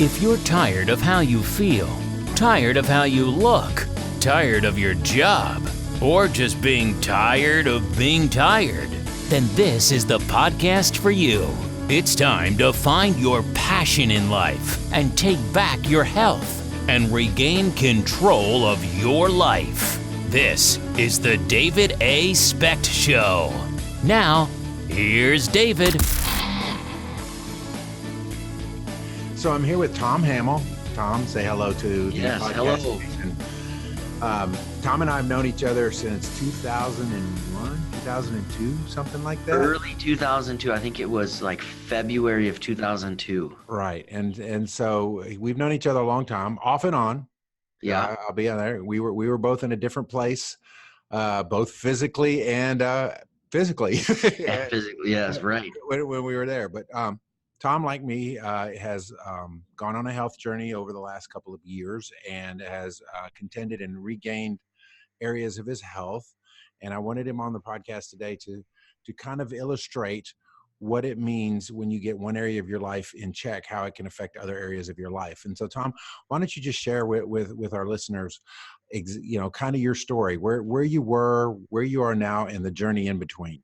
If you're tired of how you feel, tired of how you look, tired of your job, or just being tired of being tired, then this is the podcast for you. It's time to find your passion in life and take back your health and regain control of your life. This is the David A. Specht Show. Now, here's David. So I'm here with Tom Hammel. Tom, say hello to the Yes, podcast. Hello. Tom and I have known each other since 2001, 2002, something like that. Early 2002. I think it was like February of 2002. Right. And so we've known each other a long time, off and on. Yeah. I'll be on there. We were both in a different place, both physically and physically. And physically, yes, right. when we were there. But Tom, like me, has gone on a health journey over the last couple of years and has contended and regained areas of his health. And I wanted him on the podcast today to kind of illustrate what it means when you get one area of your life in check, how it can affect other areas of your life. And so, Tom, why don't you just share with our listeners, kind of your story, where you were, where you are now, and the journey in between.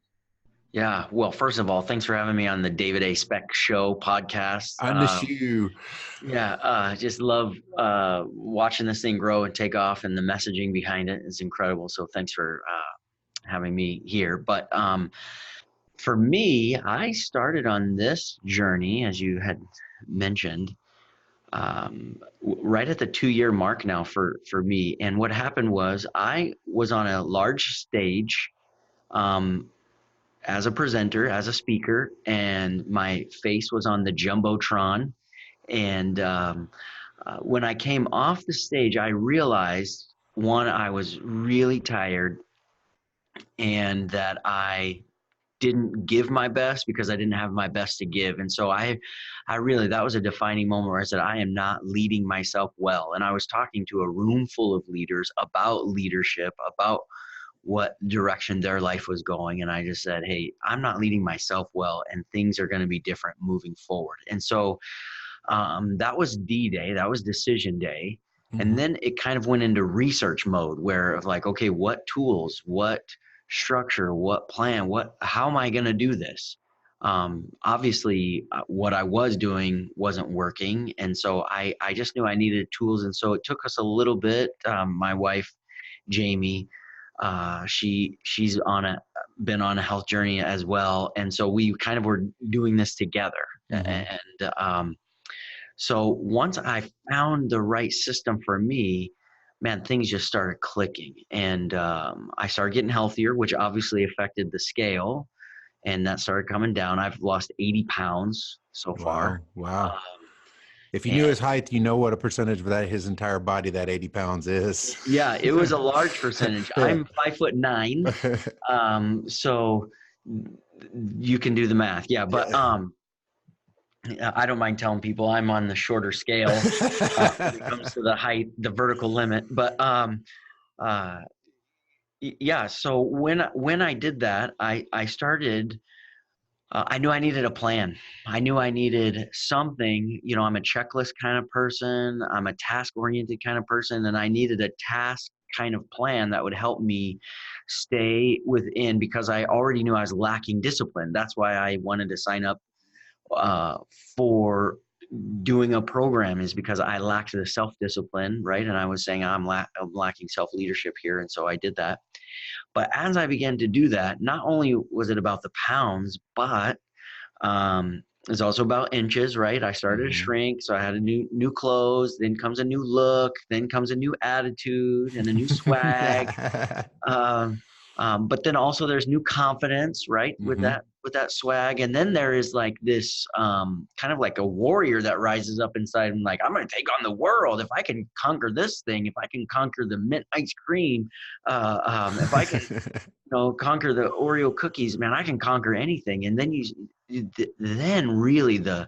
Yeah. Well, first of all, thanks for having me on the David A. Specht Show podcast. I miss you. Yeah. Just love watching this thing grow and take off, and the messaging behind it is incredible. So thanks for having me here. But for me, I started on this journey, as you had mentioned, right at the 2-year mark now for me. And what happened was I was on a large stage as a presenter, as a speaker, and my face was on the Jumbotron. And when I came off the stage, I realized, one, I was really tired, and that I didn't give my best because I didn't have my best to give. And so I really, that was a defining moment where I said, I am not leading myself well. And I was talking to a room full of leaders about leadership, about what direction their life was going. And I just said, hey, I'm not leading myself well, and things are going to be different moving forward. And so that was D-Day, that was decision day. Mm-hmm. And then it kind of went into research mode where of like, okay, what tools, what structure, what plan, how am I going to do this? Obviously what I was doing wasn't working. And so I just knew I needed tools. And so it took us a little bit. My wife, Jamie, she's been on a health journey as well. And so we kind of were doing this together. Mm-hmm. And so once I found the right system for me, man, things just started clicking. And I started getting healthier, which obviously affected the scale. And that started coming down. I've lost 80 pounds so far. Wow. If you knew his height, you know what a percentage of that, his entire body, that 80 pounds is. Yeah, it was a large percentage. I'm 5'9". So you can do the math. Yeah, but I don't mind telling people I'm on the shorter scale when it comes to the height, the vertical limit. But yeah, so when I did that, I started. I knew I needed a plan. I knew I needed something. I'm a checklist kind of person. I'm a task-oriented kind of person, and I needed a task kind of plan that would help me stay within, because I already knew I was lacking discipline. That's why I wanted to sign up for doing a program, is because I lacked the self-discipline, right? And I was saying I'm lacking self-leadership here, and so I did that. But as I began to do that, not only was it about the pounds, but it's also about inches, right? I started to shrink, so I had a new clothes. Then comes a new look. Then comes a new attitude and a new swag. But then also there's new confidence, right? With that swag. And then there is like this kind of like a warrior that rises up inside and like, I'm going to take on the world. If I can conquer this thing, if I can conquer the mint ice cream, if I can, conquer the Oreo cookies, man, I can conquer anything. And then then really the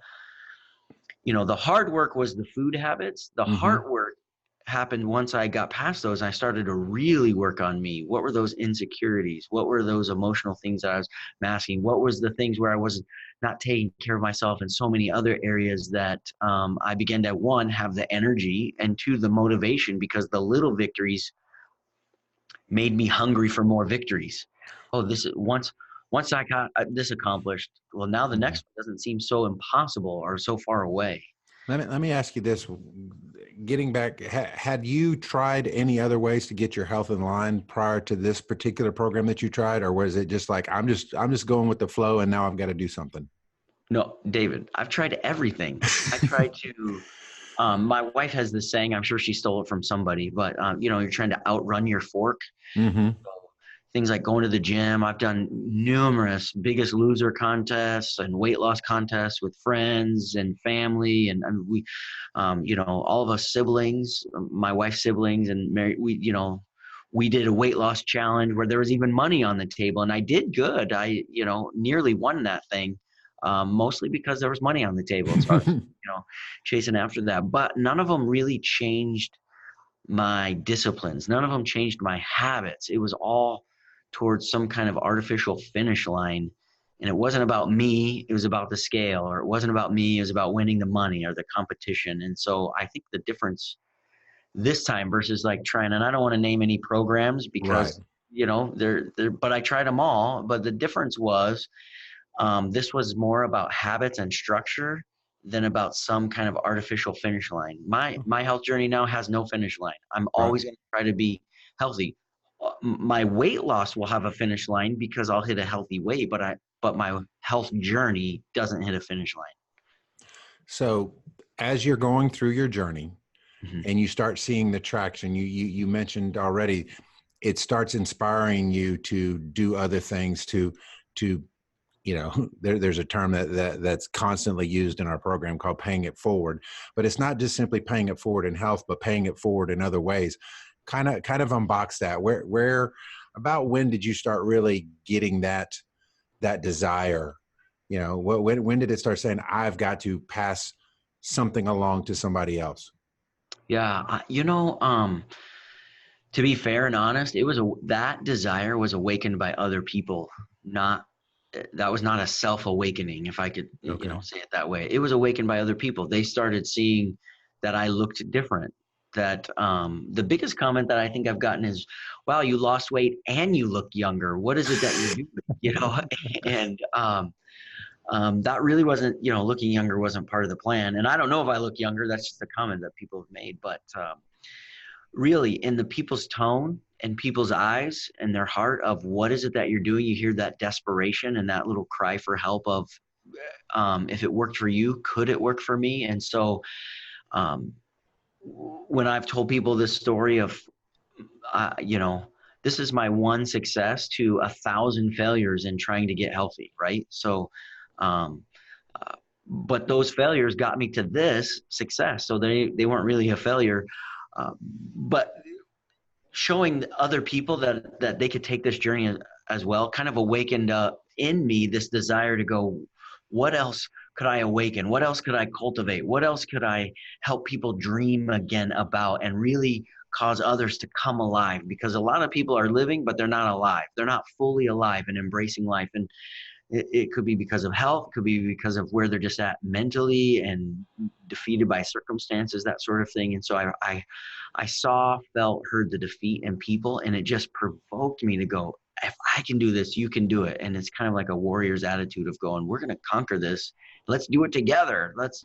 hard work was the food habits. The hard work happened once I got past those, I started to really work on me. What were those insecurities? What were those emotional things that I was masking? What was the things where I was not taking care of myself in so many other areas that I began to, one, have the energy, and two, the motivation, because the little victories made me hungry for more victories. Oh, this is once I got this accomplished, well, now the next one doesn't seem so impossible or so far away. Let me ask you this. Getting back, had you tried any other ways to get your health in line prior to this particular program that you tried, or was it just like, I'm just going with the flow and now I've got to do something? No, David, I've tried everything. I tried to, my wife has this saying, I'm sure she stole it from somebody, but you're trying to outrun your fork. Mm-hmm. Things like going to the gym. I've done numerous Biggest Loser contests and weight loss contests with friends and family. And we, all of us siblings, my wife's siblings and Mary, we did a weight loss challenge where there was even money on the table, and I did good. I, nearly won that thing, mostly because there was money on the table. So I was, chasing after that, but none of them really changed my disciplines. None of them changed my habits. It was all towards some kind of artificial finish line. And it wasn't about me, it was about the scale, or it wasn't about me, it was about winning the money or the competition. And so I think the difference this time versus like trying, and I don't want to name any programs because, they're, but I tried them all. But the difference was, this was more about habits and structure than about some kind of artificial finish line. My health journey now has no finish line. I'm always going to try to be healthy. My weight loss will have a finish line because I'll hit a healthy weight, but my health journey doesn't hit a finish line. So as you're going through your journey and you start seeing the traction, you mentioned already, it starts inspiring you to do other things, to there's a term that's constantly used in our program called paying it forward, but it's not just simply paying it forward in health, but paying it forward in other ways. Kind of unbox that. Where about when did you start really getting that desire? When did it start saying, I've got to pass something along to somebody else? Yeah. To be fair and honest, that desire was awakened by other people, that was not a self-awakening, if I could, say it that way. It was awakened by other people. They started seeing that I looked different. That the biggest comment that I think I've gotten is, wow, you lost weight and you look younger. What is it that you're doing? And that really wasn't, looking younger wasn't part of the plan. And I don't know if I look younger. That's just a comment that people have made. But really, in the people's tone and people's eyes and their heart of what is it that you're doing, you hear that desperation and that little cry for help of, if it worked for you, could it work for me? And so when I've told people this story of, this is my one success to 1,000 failures in trying to get healthy, right? So, but those failures got me to this success. So they weren't really a failure, but showing other people that they could take this journey as well kind of awakened in me this desire to go, what else could I awaken? What else could I cultivate? What else could I help people dream again about and really cause others to come alive? Because a lot of people are living, but they're not alive. They're not fully alive and embracing life. And it could be because of health, could be because of where they're just at mentally and defeated by circumstances, that sort of thing. And so I saw, felt, heard the defeat in people, and it just provoked me to go, if I can do this, you can do it. And it's kind of like a warrior's attitude of going, we're going to conquer this. Let's do it together. Let's,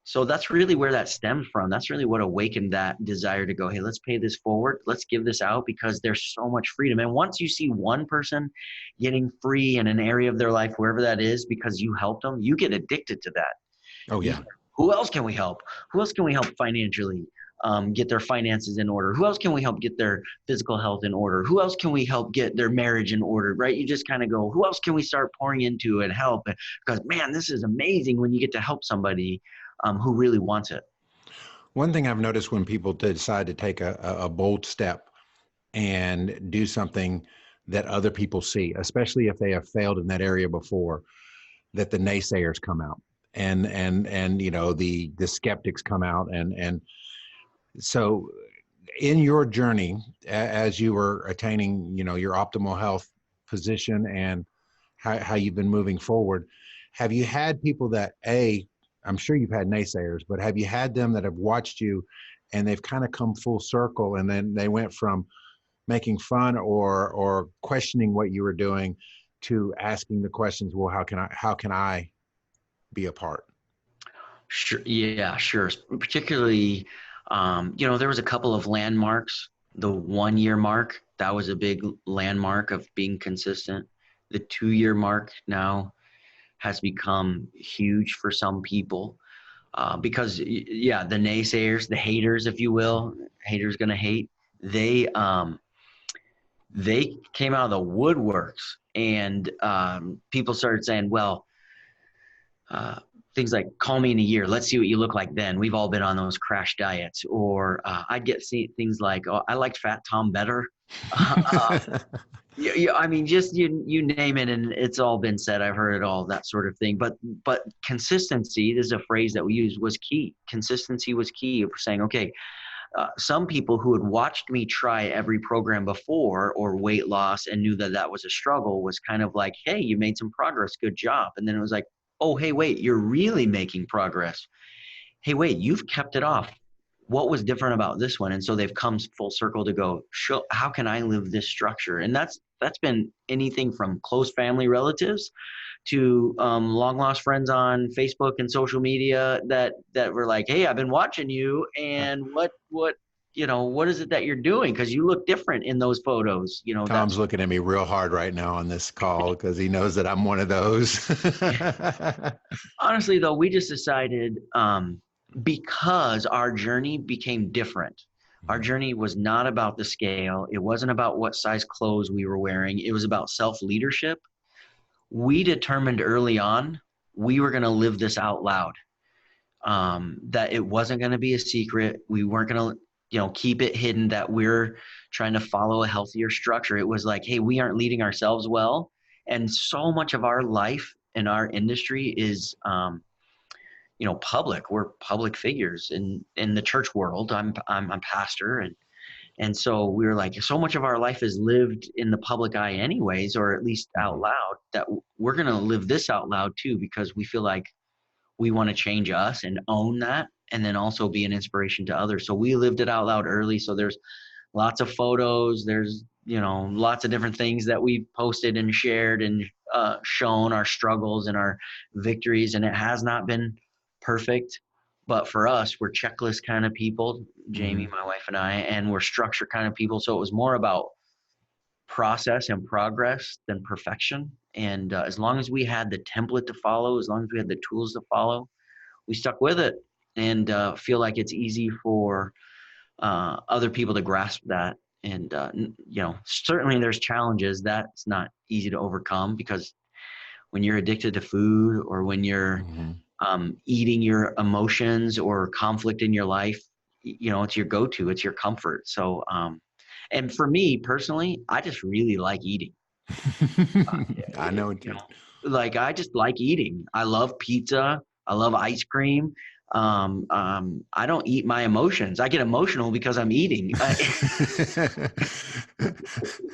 so that's really where that stems from. That's really what awakened that desire to go, hey, let's pay this forward. Let's give this out, because there's so much freedom. And once you see one person getting free in an area of their life, wherever that is, because you helped them, you get addicted to that. Oh, yeah. Who else can we help? Who else can we help financially? Get their finances in order? Who else can we help get their physical health in order? Who else can we help get their marriage in order, right? You just kind of go, who else can we start pouring into and help? Because, man, this is amazing when you get to help somebody who really wants it. One thing I've noticed when people decide to take a bold step and do something that other people see, especially if they have failed in that area before, that the naysayers come out. and the skeptics come out, and so in your journey as you were attaining your optimal health position and how you've been moving forward, have you had people that I'm sure you've had naysayers, but have you had them that have watched you and they've kind of come full circle, and then they went from making fun or questioning what you were doing to asking the questions, well, how can I be a part? Sure. Yeah, sure. Particularly, there was a couple of landmarks. The 1 year mark, that was a big landmark of being consistent. The 2 year mark now has become huge for some people, because the naysayers, the haters, if you will, haters gonna hate. They came out of the woodworks, and people started saying, well, things like, call me in a year, let's see what you look like then. We've all been on those crash diets. Or I'd get things like, oh, I liked Fat Tom better. I mean, just you name it, and it's all been said. I've heard it all, that sort of thing. But consistency, this is a phrase that we used, was key. Consistency was key. We're saying, okay, some people who had watched me try every program before, or weight loss, and knew that was a struggle, was kind of like, hey, you made some progress, good job. And then it was like, oh, hey, wait, you're really making progress. Hey, wait, you've kept it off. What was different about this one? And so they've come full circle to go, how can I live this structure? And that's been anything from close family relatives to long lost friends on Facebook and social media that were like, hey, I've been watching you, and what is it that you're doing? Because you look different in those photos. Tom's looking at me real hard right now on this call because he knows that I'm one of those. Honestly, though, we just decided, because our journey became different. Our journey was not about the scale. It wasn't about what size clothes we were wearing. It was about self-leadership. We determined early on we were going to live this out loud, that it wasn't going to be a secret. We weren't going to keep it hidden that we're trying to follow a healthier structure. It was like, hey, we aren't leading ourselves well. And so much of our life in our industry is, public. We're public figures in the church world. I'm a pastor. And so we were like, so much of our life is lived in the public eye anyways, or at least out loud, that we're going to live this out loud too, because we feel like we want to change us and own that, and then also be an inspiration to others. So we lived it out loud early. So there's lots of photos. There's, lots of different things that we've posted and shared and shown our struggles and our victories. And it has not been perfect, but for us, we're checklist kind of people, Jamie, my wife and I, and we're structure kind of people. So it was more about process and progress than perfection. And as long as we had the template to follow, as long as we had the tools to follow, we stuck with it, and feel like it's easy for other people to grasp that. And, certainly there's challenges. That's not easy to overcome, because when you're addicted to food, or when you're eating your emotions or conflict in your life, it's your go-to, it's your comfort. So, and for me personally, I just really like eating. I know. I just like eating. I love pizza. I love ice cream. I don't eat my emotions. I get emotional because I'm eating.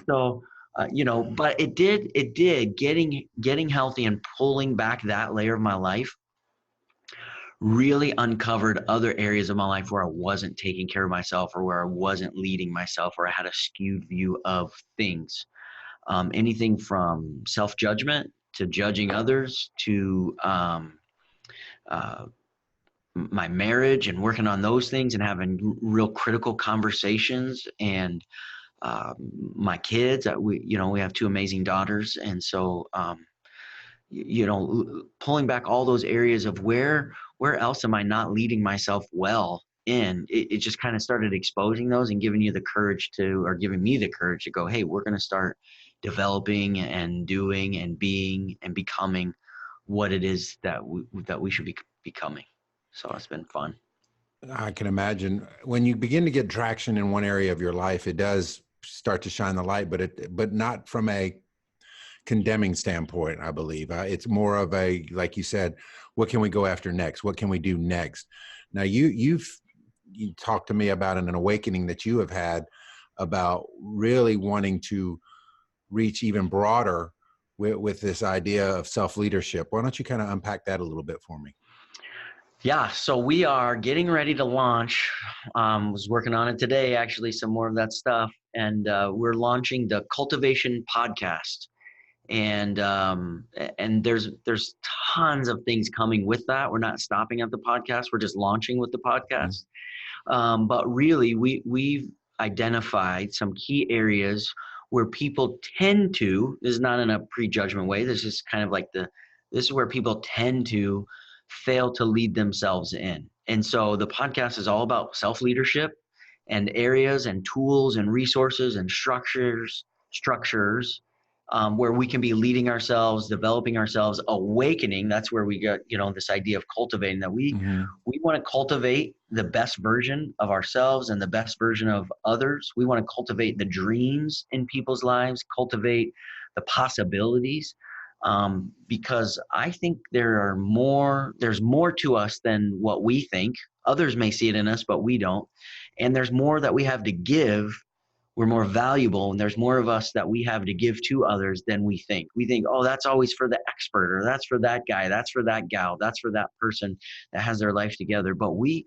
So, but it did getting healthy and pulling back that layer of my life really uncovered other areas of my life where I wasn't taking care of myself, or where I wasn't leading myself, or I had a skewed view of things. Anything from self-judgment to judging others to my marriage, and working on those things and having real critical conversations. And my kids, we have two amazing daughters. And so, pulling back all those areas of where else am I not leading myself well in, it just kind of started exposing those and giving me the courage to go, hey, we're going to start developing and doing and being and becoming what it is that we should be becoming. So it's been fun. I can imagine when you begin to get traction in one area of your life, it does start to shine the light, but not from a condemning standpoint, I believe. It's more of a, like you said, what can we go after next? What can we do next? Now, you talked to me about an awakening that you have had about really wanting to reach even broader with this idea of self-leadership. Why don't you kind of unpack that a little bit for me? Yeah, so we are getting ready to launch. Was working on it today, actually, some more of that stuff. And we're launching the Cultivation Podcast. And there's tons of things coming with that. We're not stopping at the podcast. We're just launching with the podcast. But really, we've identified some key areas where people tend to, this is not in a prejudgment way, this is kind of like this is where people tend to fail to lead themselves in. And so the podcast is all about self-leadership and areas and tools and resources and structures where we can be leading ourselves, developing ourselves, awakening. That's where we get, this idea of cultivating, that we want to cultivate the best version of ourselves and the best version of others. We want to cultivate the dreams in people's lives, cultivate the possibilities, because I think there's more to us than what we think. Others may see it in us, but we don't. And there's more that we have to give. We're more valuable, and there's more of us that we have to give to others than we think. We think, oh, that's always for the expert, or that's for that guy, that's for that gal, that's for that person that has their life together. But we,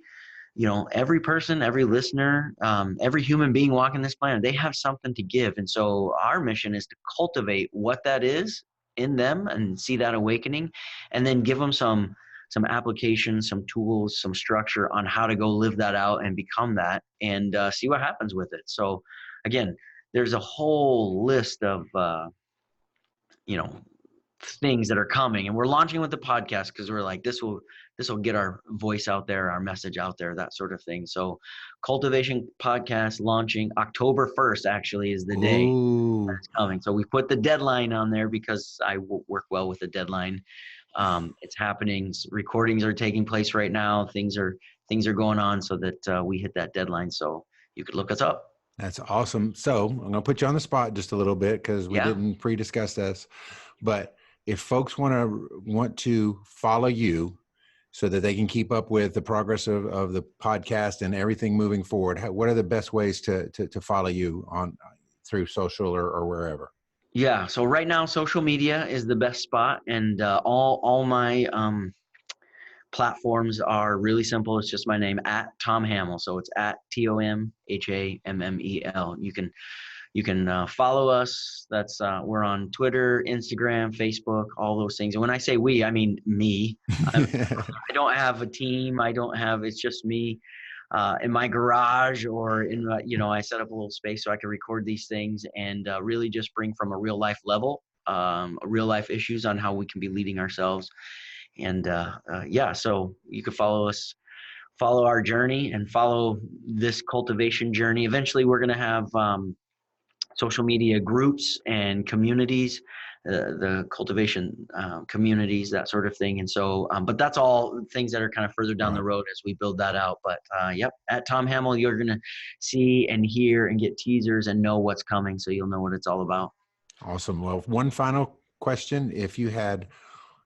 every person, every listener, every human being walking this planet, they have something to give. And so our mission is to cultivate what that is in them and see that awakening, and then give them some applications, some tools, some structure on how to go live that out and become that, and see what happens with it. So again, there's a whole list of, things that are coming, and we're launching with the podcast because we're like, this will get our voice out there, our message out there, that sort of thing. So Cultivation Podcast launching October 1st actually is the day that's coming. So we put the deadline on there because I work well with the deadline. It's happening. Recordings are taking place right now. Things are going on so that we hit that deadline. So you could look us up. That's awesome. So I'm going to put you on the spot just a little bit because we didn't pre-discuss this. But if folks want to follow you so that they can keep up with the progress of the podcast and everything moving forward, what are the best ways to follow you on through social or wherever? Yeah. So right now, social media is the best spot, and all my platforms are really simple. It's just my name, at Tom Hammel. So it's at TomHammel. You can follow us. That's we're on Twitter, Instagram, Facebook, all those things. And when I say we, I mean me. I don't have a team. It's just me in my garage, or in I set up a little space so I can record these things and really just bring from a real life level, real life issues on how we can be leading ourselves. And so you can follow us, follow our journey, and follow this cultivation journey. Eventually, we're going to have social media groups and communities, the cultivation communities, that sort of thing. And so, but that's all things that are kind of further down the road as we build that out. But at Tom Hammel, you're going to see and hear and get teasers and know what's coming, so you'll know what it's all about. Awesome. Well, one final question. If you had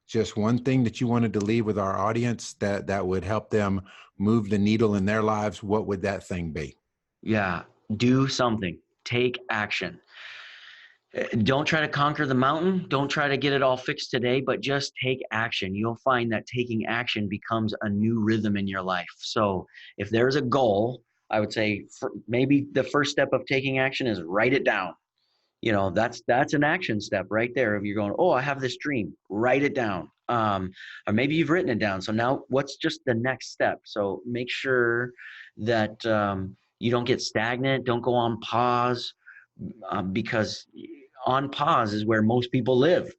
just one thing that you wanted to leave with our audience that would help them move the needle in their lives, what would that thing be? Yeah, do something. Take action. Don't try to conquer the mountain. Don't try to get it all fixed today, but just take action. You'll find that taking action becomes a new rhythm in your life. So if there's a goal, I would say maybe the first step of taking action is write it down. That's an action step right there. If you're going, oh, I have this dream, write it down. Or maybe you've written it down. So now what's just the next step? So make sure that you don't get stagnant. Don't go on pause, because on pause is where most people live.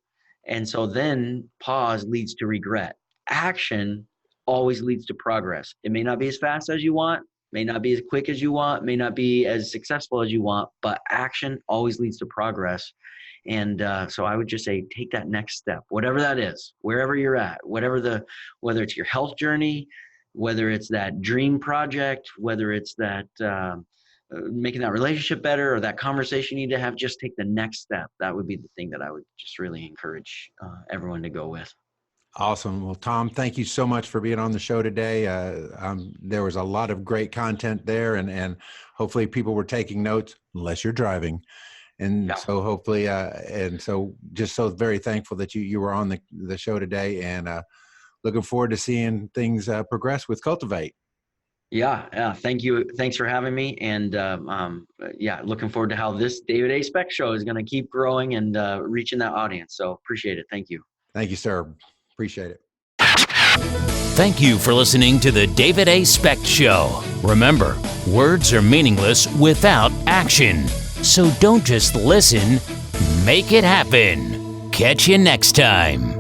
And so then pause leads to regret. Action always leads to progress. It may not be as fast as you want, may not be as quick as you want, may not be as successful as you want, but action always leads to progress. And so I would just say, take that next step, whatever that is, wherever you're at, whether it's your health journey, whether it's that dream project, whether it's that making that relationship better or that conversation you need to have, just take the next step. That would be the thing that I would just really encourage everyone to go with. Awesome. Well, Tom, thank you so much for being on the show today. There was a lot of great content there, and hopefully people were taking notes, unless you're driving. And so hopefully, and so just so very thankful that you were on the show today, and looking forward to seeing things progress with Cultivate. Yeah. Thank you. Thanks for having me. And looking forward to how this David A. Specht show is going to keep growing and reaching that audience. So appreciate it. Thank you. Thank you, sir. Appreciate it. Thank you for listening to the David A. Specht Show. Remember, words are meaningless without action. So don't just listen, make it happen. Catch you next time.